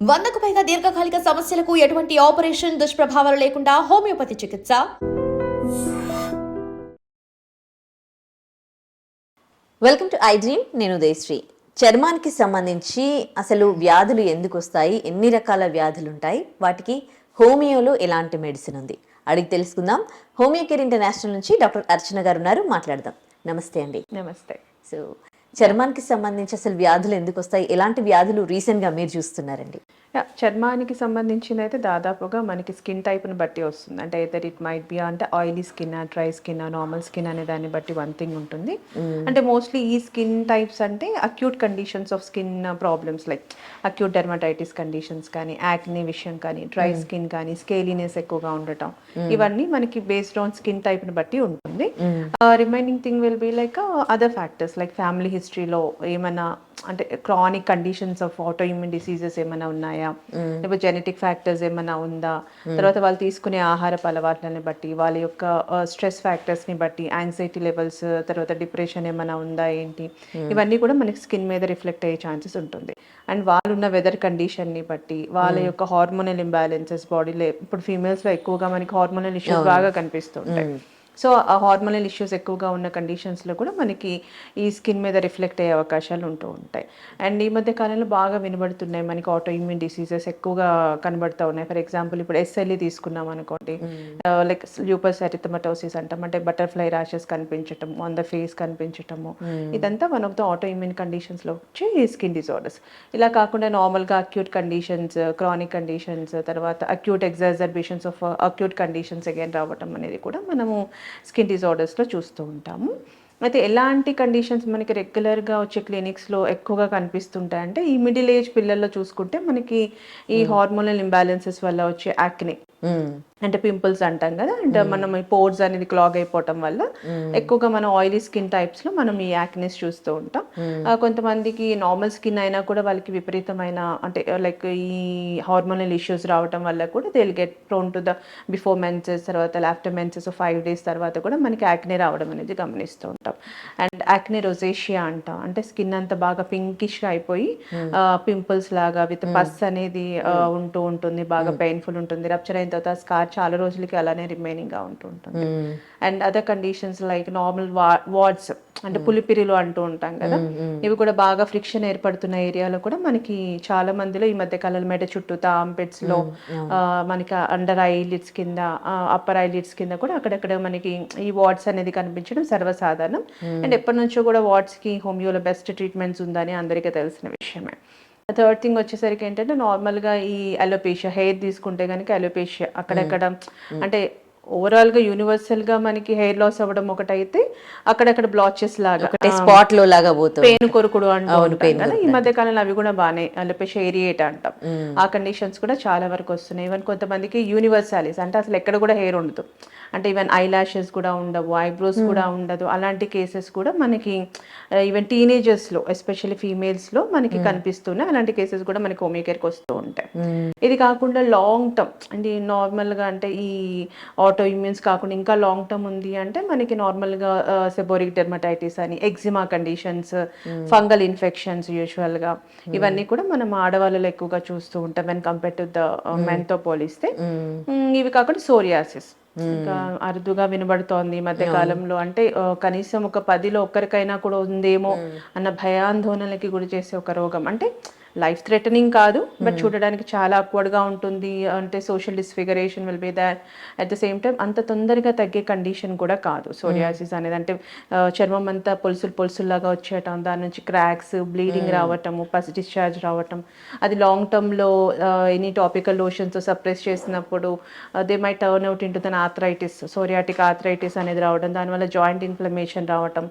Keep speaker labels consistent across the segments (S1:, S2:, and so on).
S1: 100కు పైగా దీర్ఘకాలిక సమస్యలకు ఎటువంటి ఆపరేషన్ దుష్ప్రభావాలు లేకుండా హోమియోపతి చికిత్స.
S2: Welcome to I dream. నేను ఉదయశ్రీ. చర్మానికి సంబంధించి అసలు వ్యాధులు ఎందుకు వస్తాయి, ఎన్ని రకాల వ్యాధులు ఉంటాయి, వాటికి హోమియోలో ఎలాంటి మెడిసిన్ ఉంది అడిగి తెలుసుకుందాం. హోమియో కేర్ ఇంటర్నేషనల్ నుంచి డాక్టర్ అర్చన గారు ఉన్నారు, మాట్లాడదాం. నమస్తే అండి.
S3: నమస్తే.
S2: సో చర్మానికి సంబంధించి అసలు వ్యాధులు ఎందుకు వస్తాయి, ఎలాంటి వ్యాధులు రీసెంట్గా మీరు చూస్తున్నారండి?
S3: చర్మానికి సంబంధించిన అయితే దాదాపుగా మనకి స్కిన్ టైప్ని బట్టి వస్తుంది. అంటే ఎదర్ ఇట్ మైట్ బి అంటే oily skin, dry skin, normal skin అనే దాన్ని బట్టి వన్ థింగ్ ఉంటుంది. అంటే మోస్ట్లీ ఈ స్కిన్ టైప్స్ అంటే acute conditions of skin problems like acute dermatitis conditions కానీ, యాక్నే విషయం కానీ, డ్రై స్కిన్ కానీ, స్కేలీనెస్ ఎక్కువగా ఉండటం, ఇవన్నీ మనకి బేస్డ్ ఆన్ స్కిన్ టైప్ని బట్టి ఉంటుంది. Remaining thing will be like other factors like family హిస్టరీలో ఏమైనా అంటే chronic conditions of auto immune diseases ఏమైనా ఉన్నాయా, లేకపోతే జెనెటిక్ ఫ్యాక్టర్స్ ఏమైనా ఉందా, తర్వాత వాళ్ళు తీసుకునే ఆహారపు అలవాట్లని బట్టి, వాళ్ళ యొక్క స్ట్రెస్ ఫ్యాక్టర్స్ని బట్టి, యాంగ్జైటీ లెవెల్స్, తర్వాత డిప్రెషన్ ఏమైనా ఉందా ఏంటి, ఇవన్నీ కూడా మనకి స్కిన్ మీద రిఫ్లెక్ట్ అయ్యే ఛాన్సెస్ ఉంటుంది. అండ్ వాళ్ళు ఉన్న వెదర్ కండిషన్ని బట్టి, వాళ్ళ యొక్క హార్మోనల్ ఇంబ్యాలెన్సెస్ బాడీలో, ఇప్పుడు ఫీమేల్స్లో ఎక్కువగా మనకి హార్మోనల్ ఇష్యూస్ బాగా కనిపిస్తుంటాయి. సో ఆ హార్మోనల్ ఇష్యూస్ ఎక్కువగా ఉన్న కండిషన్స్లో కూడా మనకి ఈ స్కిన్ మీద రిఫ్లెక్ట్ అయ్యే అవకాశాలు ఉంటూ ఉంటాయి. అండ్ ఈ మధ్య కాలంలో బాగా వినబడుతున్నాయి మనకి ఆటో ఇమ్యూన్ డిసీజెస్ ఎక్కువగా కనబడుతూ ఉన్నాయి. ఫర్ ఎగ్జాంపుల్ ఇప్పుడు ఎస్ఎల్ఈ తీసుకున్నాం అనుకోండి, లైక్ ల్యూపస్ ఎరిథెమటోసిస్ అంటాం, అంటే బటర్ఫ్లై ర్యాషెస్ కనిపించటం, ఆన్ ద ఫేస్ కనిపించటము, ఇదంతా one of the auto immune కండిషన్స్లో వచ్చి స్కిన్ డిజార్డర్స్. ఇలా కాకుండా నార్మల్గా అక్యూట్ కండిషన్స్, క్రానిక్ కండిషన్స్, తర్వాత acute exacerbations of acute conditions again రావటం అనేది కూడా మనము స్కిన్ డిజార్డర్స్లో చూస్తూ ఉంటాము. అయితే ఎలాంటి కండిషన్స్ మనకి రెగ్యులర్గా వచ్చే క్లినిక్స్లో ఎక్కువగా కనిపిస్తుంటాయి అంటే, ఈ మిడిల్ ఏజ్ పిల్లల్లో చూసుకుంటే మనకి ఈ హార్మోనల్ ఇంబ్యాలెన్సెస్ వల్ల వచ్చే యాక్నే, అంటే పింపుల్స్ అంటాం కదా, అంటే మనం ఈ పోర్స్ అనేది క్లాగ్ అయిపోవటం వల్ల ఎక్కువగా మనం ఆయిలీ స్కిన్ టైప్స్లో మనం ఈ యాక్నెస్ చూస్తూ ఉంటాం. కొంతమందికి నార్మల్ స్కిన్ అయినా కూడా వాళ్ళకి విపరీతమైన అంటే లైక్ ఈ హార్మోనల్ ఇష్యూస్ రావటం వల్ల కూడా they will get prone to the before menses, తర్వాత ఆఫ్టర్ మెన్సెస్ 5 days తర్వాత కూడా మనకి యాక్నే రావడం అనేది గమనిస్తూ ఉంటాం. అండ్ యాక్నే రోజేషియా అంటాం, అంటే స్కిన్ అంతా బాగా పింకిష్గా అయిపోయి పింపుల్స్ లాగా విత్ పస్ అనేది ఉంటూ ఉంటుంది, బాగా పెయిన్ఫుల్ ఉంటుంది. రప్చర్ అయిన తర్వాత స్కార్ చాలా రోజులకి అలానే రిమైనింగ్ గా ఉంటూ ఉంటుంది. And other conditions like normal warts, అంటే పులిపిరిలు అంటూ ఉంటాం కదా, ఇవి కూడా బాగా ఫ్రిక్షన్ ఏర్పడుతున్న ఏరియాలో కూడా మనకి చాలా మందిలో ఈ మధ్య కాలంలో మెడ చుట్టూ, ఆర్ంపిట్స్ లో, మనకి అండర్ ఐలిడ్స్ కింద, అప్పర్ ఐలిడ్స్ కింద కూడా అక్కడక్కడ మనకి ఈ వార్డ్స్ అనేది కనిపించడం సర్వసాధారణం. అండ్ ఎప్పటి నుంచో కూడా వార్డ్స్ కి హోమియోలో బెస్ట్ ట్రీట్మెంట్స్ ఉందని అందరికీ తెలిసిన విషయమే. థర్డ్ థింగ్ వచ్చేసరికి ఏంటంటే, నార్మల్గా ఈ అలోపేషియా, హెయిర్ తీసుకుంటే కనుక అలోపేషియా అక్కడక్కడ, అంటే ఓవరాల్గా యూనివర్సల్గా మనకి హెయిర్ లాస్ అవ్వడం ఒకటైతే, అక్కడక్కడ బ్లాచెస్ లాగా
S2: స్పాట్ లో లాగా పోతుంది,
S3: పేను కొరుకుడు అంటాం కదా, ఈ మధ్య కాలంలో అవి కూడా బాగానే అలోపేషియా ఏరియేట్ అంటాం, ఆ కండిషన్స్ కూడా చాలా వరకు వస్తున్నాయి. ఈవెన్ కొంతమందికి యూనివర్సాలిస్, అంటే అసలు ఎక్కడ కూడా హెయిర్ ఉండదు, అంటే ఈవెన్ ఐ లాషెస్ కూడా ఉండవు, ఐబ్రోస్ కూడా ఉండదు, అలాంటి కేసెస్ కూడా మనకి ఈవెన్ టీనేజర్స్లో ఎస్పెషల్లీ ఫీమేల్స్లో మనకి కనిపిస్తున్నాయి. అలాంటి కేసెస్ కూడా మనకి హోమియో కేర్కి వస్తూ ఉంటాయి. ఇది కాకుండా లాంగ్ టర్మ్ అంటే నార్మల్గా, అంటే ఈ ఆటో ఇమ్యూన్స్ కాకుండా ఇంకా లాంగ్ టర్మ్ ఉంది అంటే మనకి నార్మల్గా సెబోరిక్ డెర్మటైటిస్ అని, ఎగ్జిమా కండిషన్స్, ఫంగల్ ఇన్ఫెక్షన్స్ యూజువల్గా, ఇవన్నీ కూడా మనం ఆడవాళ్ళలో ఎక్కువగా చూస్తూ ఉంటాం వెన్ కంపేర్ టు ద మెన్తో పోలిస్తే. ఇవి కాకుండా సోరియాసిస్ ఇంకా అరుదుగా వినబడుతోంది ఈ మధ్య కాలంలో, అంటే కనీసం ఒక 10లో ఒక్కరికైనా కూడా ఉందేమో అన్న భయాందోళనలకి గురి చేసే ఒక రోగం. అంటే లైఫ్ థ్రెటనింగ్ కాదు, బట్ చూడడానికి చాలా అక్వర్డ్గా ఉంటుంది, అంటే social disfiguration will be that. At the same time అంత తొందరగా తగ్గే కండిషన్ కూడా కాదు సోరియాసిస్ అనేది. అంటే చర్మం అంతా పొలుసుల్లాగా వచ్చేయటం, దాని నుంచి క్రాక్స్, బ్లీడింగ్ రావటము, పస్ డిశ్చార్జ్ రావటం, అది లాంగ్ టర్మ్లో ఎనీ టాపికల్ లోషన్స్ సప్రెస్ చేసినప్పుడు they may turn out into then arthritis, psoriatic arthritis అనేది రావడం, దానివల్ల జాయింట్ ఇన్ఫ్లమేషన్ రావటం,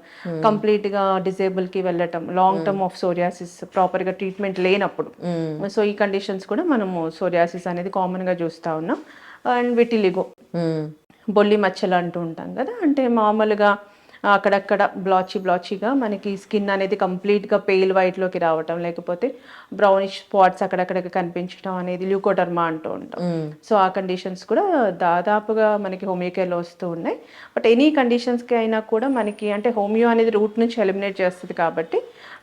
S3: కంప్లీట్గా డిజేబుల్కి వెళ్ళటం, లాంగ్ టర్మ్ ఆఫ్ సోరియాసిస్ ప్రాపర్గా ట్రీట్మెంట్ లేనప్పుడు. సో ఈ కండిషన్స్ కూడా మనము సోరియాసిస్ అనేది కామన్గా చూస్తూ ఉన్నాం. అండ్ విటిలిగో, బొల్లి మచ్చలు అంటూ ఉంటాం కదా, అంటే మామూలుగా అక్కడక్కడ బ్లాచీగా మనకి స్కిన్ అనేది కంప్లీట్గా పేల్ వైట్లోకి రావటం, లేకపోతే బ్రౌనిష్ స్పాట్స్ అక్కడక్కడ కనిపించడం అనేది ల్యూకోడర్మా అంటూ ఉంటాం. సో ఆ కండిషన్స్ కూడా దాదాపుగా మనకి హోమియో కేర్లో వస్తూ ఉన్నాయి. బట్ ఎనీ కండిషన్స్కి అయినా కూడా మనకి అంటే హోమియో అనేది రూట్ నుంచి ఎలిమినేట్ చేస్తుంది కాబట్టి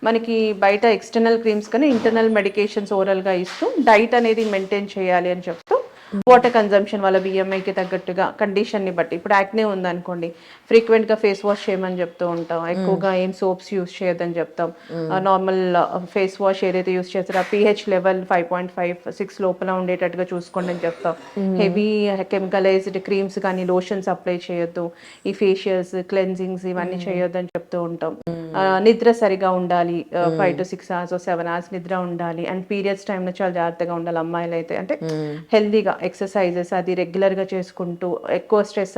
S3: మనకి బయట ఎక్స్టర్నల్ క్రీమ్స్ కన్నా ఇంటర్నల్ మెడికేషన్స్ ఓరల్గా ఇస్తూ డైట్ అనేది మెయింటైన్ చేయాలి అని చెప్తూ వాటర్ కన్జంప్షన్ వాళ్ళ బిఎంఐకి తగ్గట్టుగా కండిషన్ని బట్టి, ఇప్పుడు యాక్నే ఉందనుకోండి ఫ్రీక్వెంట్గా ఫేస్ వాష్ చేయమని చెప్తూ ఉంటాం, ఎక్కువగా ఏం సోప్స్ యూస్ చేయొద్దని చెప్తాం. నార్మల్ ఫేస్ వాష్ ఏదైతే యూస్ చేస్తారో ఆ pH లెవెల్ 5.5-6 లోపల ఉండేటట్టుగా చూసుకోండి అని చెప్తాం. హెవీ కెమికలైజ్డ్ క్రీమ్స్ కానీ లోషన్స్ అప్లై చేయొద్దు, ఈ ఫేషియల్స్ క్లెన్జింగ్స్ ఇవన్నీ చేయొద్దు అని చెప్తూ ఉంటాం. నిద్ర సరిగా ఉండాలి, 5 to 6 hours 7 hours నిద్ర ఉండాలి. అండ్ పీరియడ్స్ టైంలో చాలా జాగ్రత్తగా ఉండాలి అమ్మాయిలు అయితే, అంటే హెల్దీగా ఎక్సర్సైజెస్ అది రెగ్యులర్గా చేసుకుంటూ ఎక్కువ స్ట్రెస్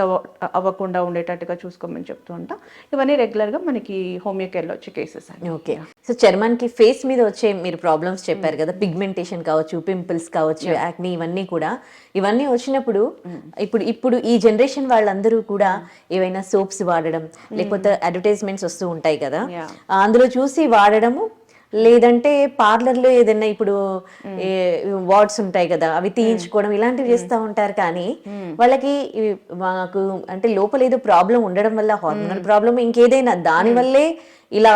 S3: అవ్వకుండా ఉండేటట్టుగా చూసుకోమని చెప్తూ ఉంటాం. ఇవన్నీ రెగ్యులర్గా మనకి హోమియో కేర్లో వచ్చే కేసెస్ అండి.
S2: ఓకే, సో చర్మానికి ఫేస్ మీద వచ్చే మీరు ప్రాబ్లమ్స్ చెప్పారు కదా, పిగ్మెంటేషన్ కావచ్చు, పింపుల్స్ కావచ్చు, యాక్ని, ఇవన్నీ వచ్చినప్పుడు ఇప్పుడు ఈ జనరేషన్ వాళ్ళందరూ కూడా ఏవైనా సోప్స్ వాడడం, లేకపోతే అడ్వర్టైజ్మెంట్స్ వస్తూ ఉంటాయి కదా, అందులో చూసి వాడడము, లేదంటే పార్లర్లో ఏదైనా ఇప్పుడు వార్డ్స్ ఉంటాయి కదా అవి తీయించుకోవడం, ఇలాంటివి చేస్తూ ఉంటారు. కానీ వాళ్ళకి మాకు అంటే లోపల ఏదో ప్రాబ్లం ఉండడం వల్ల, హార్మోనల్ ప్రాబ్లమ్ ఇంకేదైనా దాని వల్లే ఇలా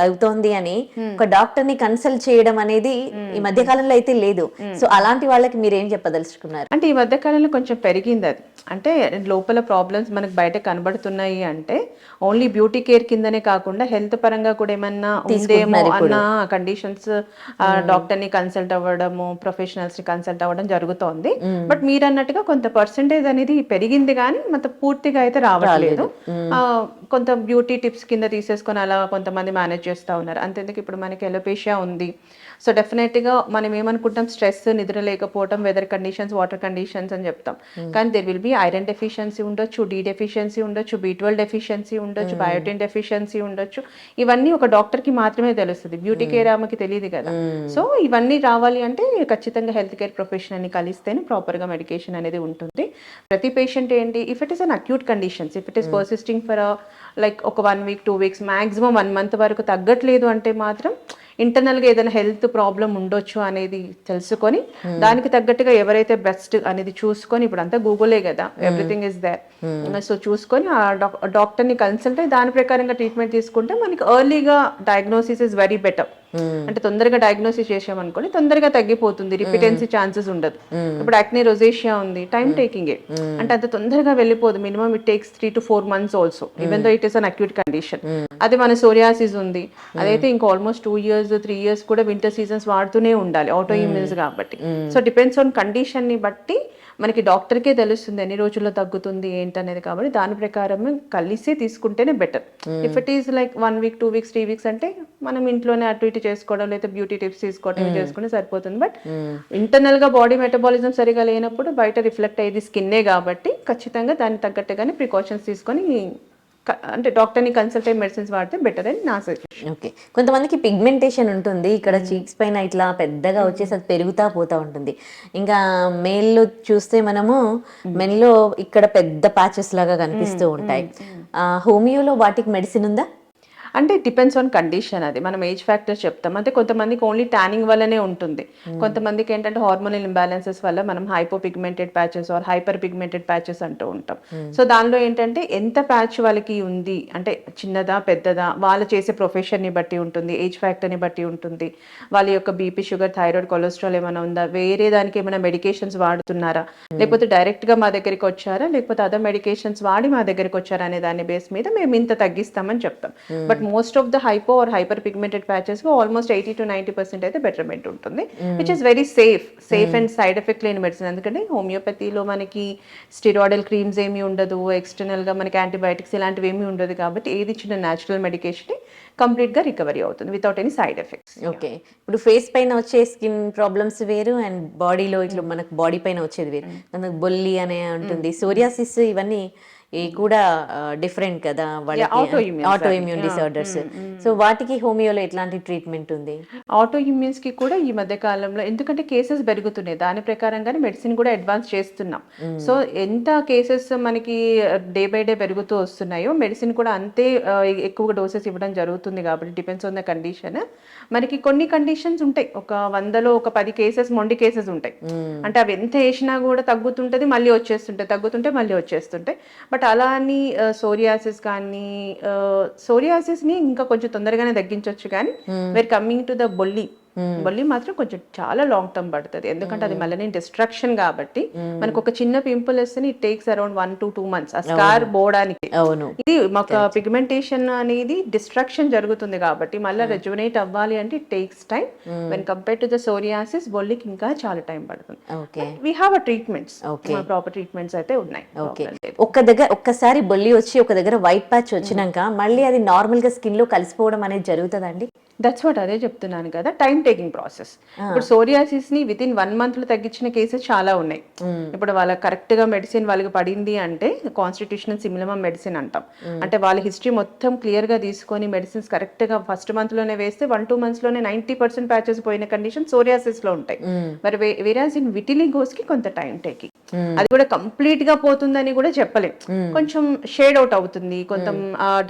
S2: అవుతోంది అని ఒక డాక్టర్ ని కన్సల్ట్ చేయడం అనేది ఈ మధ్య కాలంలో అయితే లేదు. సో అలాంటి వాళ్ళకి మీరు ఏం చెప్పదలుచుకున్నారు?
S3: అంటే ఈ మధ్య కాలంలో కొంచెం పెరిగింది అది, అంటే లోపల ప్రాబ్లమ్స్ మనకు బయట కనబడుతున్నాయి అంటే ఓన్లీ బ్యూటీ కేర్ కిందనే కాకుండా హెల్త్ పరంగా కూడా ఏమన్నా ఉందేమో అన్న కండిషన్స్ డాక్టర్ ని కన్సల్ట్ అవ్వడము, ప్రొఫెషనల్స్ ని కన్సల్ట్ అవ్వడం జరుగుతోంది. బట్ మీరు అన్నట్టుగా కొంత పర్సెంటేజ్ అనేది పెరిగింది కానీ మొత్తం పూర్తిగా అయితే రావట్లేదు. కొంత బ్యూటీ టిప్స్ కింద తీసేసుకొని అలా కొంతమంది మేనేజ్ చేస్తూ ఉన్నారు. అంతేందుకు ఇప్పుడు మనకి ఎలోపేషియా ఉంది. సో డెఫినెట్గా మనం ఏమనుకుంటాం, స్ట్రెస్, నిద్ర లేకపోవడం, వెదర్ కండిషన్స్, వాటర్ కండిషన్స్ అని చెప్తాం. కానీ there will be iron deficiency ఉండొచ్చు, డి డెఫిషియన్సీ ఉండొచ్చు, B12 డెఫిషియన్సీ ఉండొచ్చు, బయోటిన్ డెఫిషియన్సీ ఉండొచ్చు. ఇవన్నీ ఒక డాక్టర్కి మాత్రమే తెలుస్తుంది, బ్యూటీ కేర్ ఆమెకి తెలియదు కదా. సో ఇవన్నీ రావాలి అంటే ఖచ్చితంగా హెల్త్ కేర్ ప్రొఫెషనల్ని కలిస్తేనే ప్రాపర్గా మెడికేషన్ అనేది ఉంటుంది. ప్రతి పేషెంట్ ఏంటి, if it is an acute conditions, if it is persisting for like ఒక 1 week 2 weeks మ్యాక్సిమం 1 month వరకు తగ్గట్లేదు అంటే మాత్రం ఇంటర్నల్గా ఏదైనా హెల్త్ ప్రాబ్లం ఉండొచ్చు అనేది తెలుసుకొని దానికి తగ్గట్టుగా ఎవరైతే బెస్ట్ అనేది చూసుకొని, ఇప్పుడు అంతా గూగులే కదా, ఎవ్రీథింగ్ ఇస్ దేర్. సో చూసుకొని ఆ డాక్టర్ని కన్సల్ట్ అయ్యి దాని ప్రకారంగా ట్రీట్మెంట్ తీసుకుంటే మనకి ఎర్లీగా డయాగ్నోసిస్ ఇస్ వెరీ బెటర్. అంటే తొందరగా డయాగ్నోసిస్ చేసామనుకోండి తొందరగా తగ్గిపోతుంది, రిపిటెన్సీ ఛాన్సెస్ ఉండదు. ఇప్పుడు యాక్నే రోజేషియా ఉంది, టైం టేకింగ్ ఏ, అంటే అంత తొందరగా వెళ్ళిపోదు. Minimum it takes 3 to 4 months also, even though it is an acute condition. అదే మన సోరియాసిస్ ఉంది, అదైతే ఇంకా ఆల్మోస్ట్ 2 years 3 years కూడా వింటర్ సీజన్స్ వాడుతూనే ఉండాలి, ఆటో ఇమ్యూన్స్ కాబట్టి. సో డిపెండ్స్ ఆన్ కండిషన్ ని బట్టి మనకి డాక్టర్కే తెలుస్తుంది ఎన్ని రోజుల్లో తగ్గుతుంది ఏంటనేది. కాబట్టి దాని ప్రకారం కలిసి తీసుకుంటేనే better. If it is like 1 week 2 weeks 3 weeks అంటే మనం ఇంట్లోనే అటు ఇటు చేసుకోవడం, లేదా బ్యూటీ టిప్స్ తీసుకోవడం చేసుకుంటే సరిపోతుంది. బట్ ఇంటర్నల్ గా బాడీ మెటబాలిజం సరిగా లేనప్పుడు బయట రిఫ్లెక్ట్ అయ్యేది స్కిన్నే కాబట్టి ఖచ్చితంగా దానికి తగ్గట్టుగానే ప్రికాషన్స్ తీసుకొని అంటే డాక్టర్ని కన్సల్ట్ అయ్యి మెడిసిన్స్ వాడితే బెటర్ అని నా సజెషన్.
S2: ఓకే, కొంతమందికి పిగ్మెంటేషన్ ఉంటుంది, ఇక్కడ చీక్స్ పైన ఇట్లా పెద్దగా వచ్చేసి అది పెరుగుతా పోతా ఉంటుంది. ఇంకా మేల్లో చూస్తే మనము మెన్లో ఇక్కడ పెద్ద ప్యాచెస్ లాగా కనిపిస్తూ ఉంటాయి. హోమియోలో వాటికి మెడిసిన్ ఉందా?
S3: అంటే డిపెండ్స్ ఆన్ కండిషన్, అది మనం ఏజ్ ఫ్యాక్టర్స్ చెప్తాం. అంటే కొంతమందికి ఓన్లీ ట్యానింగ్ వల్లనే ఉంటుంది, కొంతమందికి ఏంటంటే హార్మోనల్ ఇంబ్యాలెన్సెస్ వల్ల మనం hypo pigmented patches or hyper pigmented patches అంటూ ఉంటాం. సో దానిలో ఏంటంటే ఎంత ప్యాచ్ వాళ్ళకి ఉంది అంటే చిన్నదా పెద్దదా వాళ్ళ చేసే ప్రొఫెషన్ని బట్టి ఉంటుంది, ఏజ్ ఫ్యాక్టర్ని బట్టి ఉంటుంది, వాళ్ళ యొక్క బీపీ, షుగర్, థైరాయిడ్, కొలెస్ట్రాల్ ఏమైనా ఉందా, వేరే దానికి ఏమైనా మెడికేషన్స్ వాడుతున్నారా, లేకపోతే డైరెక్ట్గా మా దగ్గరికి వచ్చారా, లేకపోతే అదర్ మెడికేషన్స్ వాడి మా దగ్గరికి వచ్చారా అనే దాని బేస్ మీద మేము ఇంత తగ్గిస్తామని చెప్తాం. But most of the hypo or hyper pigmented patches almost 80 to 90% అయితే బెటర్మెంట్ ఉంటుంది, which is very safe and side effect లేని మెడిసిన్. ఎందుకంటే హోమియోపతిలో మనకి స్టిరాయిడల్ క్రీమ్స్ ఏమీ ఉండదు, ఎక్స్టర్నల్ గా మనకి యాంటీబయాటిక్స్ ఇలాంటివి ఏమీ ఉండదు. కాబట్టి ఏది ఇచ్చిన న్యాచురల్ మెడికేషన్ కంప్లీట్ గా రికవరీ అవుతుంది without any side effects.
S2: Okay, ఇప్పుడు ఫేస్ పైన వచ్చే స్కిన్ ప్రాబ్లమ్స్ వేరు అండ్ బాడీలో ఇట్లా మనకు బాడీ పైన వచ్చేది వేరు. మనకు బొల్లి అనే ఉంటుంది, సోరియాసిస్, ఇవన్నీ కూడా డిఫరెంట్ కదా వాళ్ళకి,
S3: autoimmune,
S2: auto immune disorders. So వాటికి హోమియోలో ఎట్లాంటి ట్రీట్మెంట్ ఉంది?
S3: ఆటో ఇమ్యూన్స్ కి కూడా ఈ మధ్య కాలంలో ఎందుకంటే కేసెస్ పెరుగుతున్నాయి, దాని ప్రకారంగానే మెడిసిన్ కూడా అడ్వాన్స్ చేస్తున్నాం. సో ఎంత కేసెస్ మనకి డే బై డే పెరుగుతూ వస్తున్నాయో మెడిసిన్ కూడా అంతే ఎక్కువగా డోసెస్ ఇవ్వడం జరుగుతుంది. కాబట్టి డిపెండ్స్ ఆన్ ద కండిషన్. మనకి కొన్ని కండిషన్స్ ఉంటాయి, ఒక 100లో ఒక 10 కేసెస్ మొండి కేసెస్ ఉంటాయి. అంటే అవి ఎంత వేసినా కూడా తగ్గుతుంటది, మళ్ళీ వచ్చేస్తుంటాయి, తగ్గుతుంటే మళ్ళీ వచ్చేస్తుంటాయి. బట్ అలా అని సోరియాసిస్ కానీ సోరియాసిస్ ని ఇంకా కొంచెం తొందరగానే తగ్గించవచ్చు. కానీ వేర్ కమింగ్ టు ద బొల్లి మాత్రం కొంచెం చాలా లాంగ్ టర్మ్ పడుతుంది. ఎందుకంటే అది మళ్ళీ డిస్ట్రక్షన్ కాబట్టి మనకు ఒక చిన్న పింపుల్ వస్తే it takes around 1 to 2 months ఆ స్కార్ పోవడానికి. ఇది మాకు పిగ్మెంటేషన్ అనేది డిస్ట్రక్షన్ జరుగుతుంది కాబట్టి మళ్ళీ రెజ్యునేట్ అవ్వాలి అంటే it takes time. When compare to the psoriasis బొల్లికి ఇంకా చాలా టైం పడుతుంది. We have a treatments, proper treatments అయితే ఉన్నాయి.
S2: ఒక్కసారి బొల్లి వచ్చి ఒక దగ్గర వైట్ ప్యాచ్ వచ్చినాక మళ్ళీ అది నార్మల్ గా స్కిన్ లో కలిసిపోవడం అనేది జరుగుతుందండి?
S3: దట్స్ వాట్ అదే చెప్తున్నాను కదా, టైం టేకింగ్ ప్రాసెస్. ఇప్పుడు సోరియాసిస్ ని విత్ ఇన్ 1 month లో తగ్గించిన కేసెస్ చాలా ఉన్నాయి. ఇప్పుడు వాళ్ళకి కరెక్ట్ గా మెడిసిన్ వాళ్ళకి పడింది అంటే కాన్స్టిట్యూషనల్ సిమిలమం మెడిసిన్ అంటాం. అంటే వాళ్ళ హిస్టరీ మొత్తం క్లియర్ గా తీసుకొని మెడిసిన్స్ కరెక్ట్ గా ఫస్ట్ మంత్ లోనే వేస్తే 1-2 months లోనే 90% ప్యాచెస్ పోయిన కండిషన్ సోరియాసిస్ లో ఉంటాయి. మరి వేరాజ్ ఇన్ విటిలిగోస్ కి కొంత టైం టేకింగ్, అది కూడా కంప్లీట్ గా పోతుందని కూడా చెప్పలేం. కొంచెం షేడ్ అవుట్ అవుతుంది, కొంత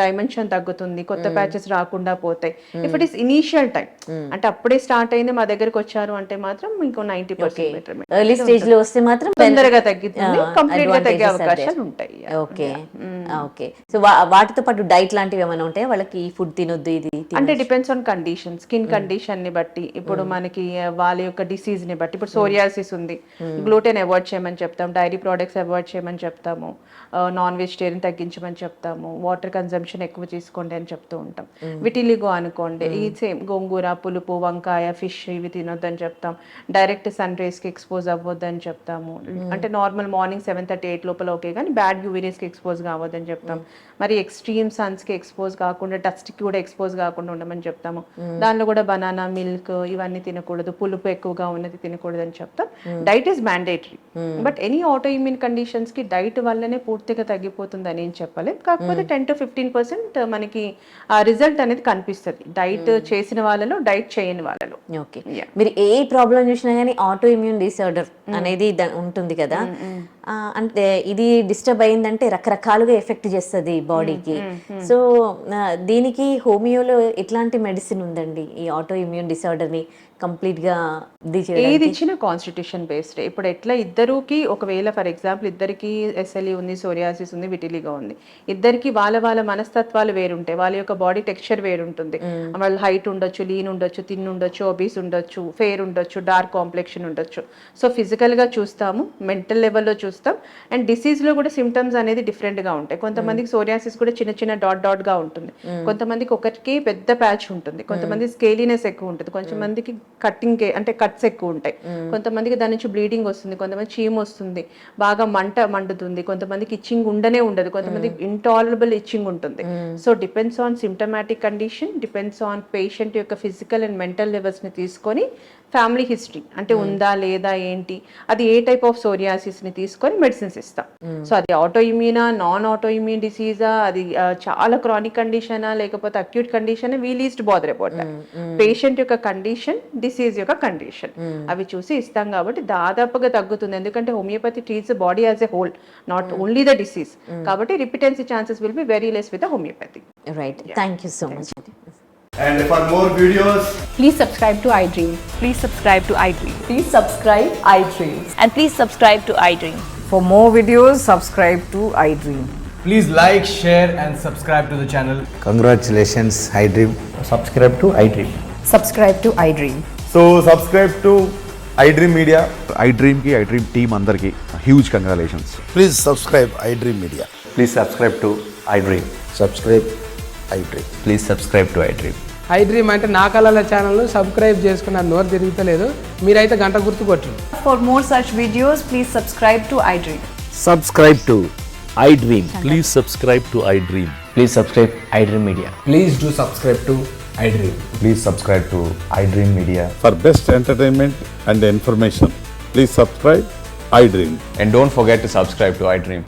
S3: డైమెన్షన్ తగ్గుతుంది, కొత్త ప్యాచెస్ రాకుండా పోతాయి. If it is initial time అంటే అప్పుడే స్టార్ట్ అయింది మా దగ్గరకు వచ్చారు అంటే మాత్రం ఇంకో 90%
S2: ఎర్లీ స్టేజ్ లో వస్తే మాత్రం
S3: తొందరగా తగ్గుతుంది, కంప్లీట్ గా తగ్గే అవకాశాలు ఉంటాయి.
S2: ఓకే. సో వాటితో పాటు డైట్ లాంటివి ఏమైనా ఉంటాయి వాళ్ళకి? ఫుడ్ తినొద్దు ఇది
S3: అంటే depends on condition, skin condition ని బట్టి. ఇప్పుడు మనకి వాళ్ళ యొక్క డిసీజ్ ని బట్టి, ఇప్పుడు సోరియాసిస్ ఉంది, గ్లూటెన్ అవాయిడ్ చేయమని చెప్తాం, డైరీ ప్రోడక్ట్స్ అవాయిడ్ చేయమని చెప్తాము, నాన్ వెజిటేరియన్ తగ్గించమని చెప్తాము, వాటర్ కన్సంప్షన్ ఎక్కువ తీసుకోండి అని చెప్తూ ఉంటాం. విటిలిగో అనుకోండి, ఈ సేమ్ గోంగూర, పులుపు, వంకాయ, ఫిష్ ఇవి తినొద్దని చెప్తాం. డైరెక్ట్ సన్ రేస్ కి ఎక్స్పోజ్ అవ్వద్దని చెప్తాము. అంటే నార్మల్ మార్నింగ్ 7:30-8 లోపల ఓకే, కానీ బ్యాడ్ యూవీరేస్ కి ఎక్స్పోజ్ కావద్దని చెప్తాం. మరి ఎక్స్ట్రీమ్ సన్స్ కి ఎక్స్పోజ్ కాకుండా, డస్ట్ కి కూడా ఎక్స్పోజ్ కాకుండా ఉండమని చెప్తాము. దానిలో కూడా బనానా, మిల్క్ ఇవన్నీ తినకూడదు, పులుపు ఎక్కువగా ఉన్నది తినకూడదు అని చెప్తాం. Diet is mandatory. But any auto immune conditions కి డైట్ వల్లనే పూర్తిగా తగ్గిపోతుంది అని ఏం చెప్పలేం. కాకపోతే 10 to 15% మనకి ఆ రిజల్ట్ అనేది కనిపిస్తుంది డైట్ చేసిన వాళ్ళలో, డైట్ చేయని వాళ్ళలో.
S2: ఓకే. మీరు ఏ ప్రాబ్లం చూసినా కానీ ఆటో ఇమ్యూన్ డిసార్డర్ అనేది ఉంటుంది కదా, అంటే ఇది డిస్టర్బ్ అయిందంటే రకరకాలుగా ఎఫెక్ట్ చేస్తుంది బాడీకి. సో దీనికి హోమియోలో ఎట్లాంటి మెడిసిన్ ఉందండి ఈ ఆటో ఇమ్యూన్ డిసార్డర్ ని కంప్లీట్ గా
S3: ఏది ఇచ్చిన కాన్స్టిట్యూషన్ బేస్డ్? ఇప్పుడు ఎట్లా ఇద్దరికి, ఒకవేళ ఫర్ ఎగ్జాంపుల్ ఇద్దరికి ఎస్ఎల్ఈ ఉంది, సోరియాసిస్ ఉంది, విటిలిగో ఉంది, ఇద్దరికి వాళ్ళ మనస్తత్వాలు వేరుంటాయి, వాళ్ళ యొక్క బాడీ టెక్స్చర్ వేరుంటుంది. వాళ్ళ హైట్ ఉండొచ్చు, లీన్ ఉండొచ్చు, థిన్ ఉండొచ్చు, ఒబీస్ ఉండొచ్చు, ఫెయిర్ ఉండొచ్చు, డార్క్ కాంప్లెక్షన్ ఉండొచ్చు. సో ఫిజికల్ గా చూస్తాము, మెంటల్ లెవెల్లో చూస్తాం, అండ్ డిసీజ్ లో కూడా సిమ్టమ్స్ అనేది డిఫరెంట్ గా ఉంటాయి. కొంతమందికి సోరియాసిస్ కూడా చిన్న చిన్న డాట్ గా ఉంటుంది, కొంతమందికి ఒకరికి పెద్ద ప్యాచ్ ఉంటుంది, కొంతమంది స్కేలీనెస్ ఎక్కువ ఉంటుంది, కొంతమందికి కట్టింగ్ అంటే కట్స్ ఎక్కువ ఉంటాయి, కొంతమందికి దాని నుంచి బ్లీడింగ్ వస్తుంది, కొంతమంది చీమ్ వస్తుంది, బాగా మండుతుంది, కొంతమందికి ఇచ్చింగ్ ఉండనే ఉండదు, కొంతమందికి ఇంటాలరబుల్ ఇచ్చింగ్ ఉంటుంది. So depends on symptomatic condition, depends on patient యొక్క ఫిజికల్ అండ్ మెంటల్ లెవెల్స్ ని తీసుకొని ఫ్యామిలీ హిస్టరీ అంటే ఉందా లేదా ఏంటి, అది ఏ టైప్ ఆఫ్ సోరియాసిస్ ని తీసుకొని మెడిసిన్స్ ఇస్తాం. సో అది ఆటో ఇమ్యూనా, నాన్ ఆటో ఇమ్యూన్ డిసీజా, అది చాలా క్రానిక్ కండిషనా లేకపోతే acute condition, we least bother about that. Patient యొక్క కండిషన్, డిసీజ్ యొక్క కండిషన్ అవి చూసి ఇస్తాం కాబట్టి దాదాపుగా తగ్గుతుంది. ఎందుకంటే homeopathy treats body as a whole, not only the disease. కాబట్టి రిపిటెన్సీ chances will be very less with homeopathy.
S2: Right, thank you so much.
S4: And for more videos,
S5: please subscribe to iDream.
S6: Please subscribe to iDream.
S5: Please subscribe iDream.
S6: And please subscribe to iDream.
S5: For more videos, subscribe to iDream.
S4: please like, share and subscribe to the channel.
S7: Congratulations, iDream.
S8: Subscribe to iDream.
S5: Subscribe to iDream.
S4: So subscribe to iDream Media.
S9: iDream ki iDream team andarki huge congratulations.
S7: Please subscribe iDream Media.
S8: Please subscribe to iDream.
S7: Subscribe iDream.
S8: Please subscribe to iDream.
S10: iDream అంటే నా కళల channel subscribe చేసుకున్న నోరు తిరుగుతలేదు, మీరైతే గంట గుర్తు కొట్టండి.
S5: For more such videos, please subscribe to iDream.
S11: Subscribe to iDream. Please subscribe to iDream.
S8: Please subscribe iDream Media.
S4: Please do subscribe to iDream.
S8: Please subscribe to iDream Media.
S9: For best entertainment and information, please subscribe iDream.
S8: And don't forget to subscribe to iDream.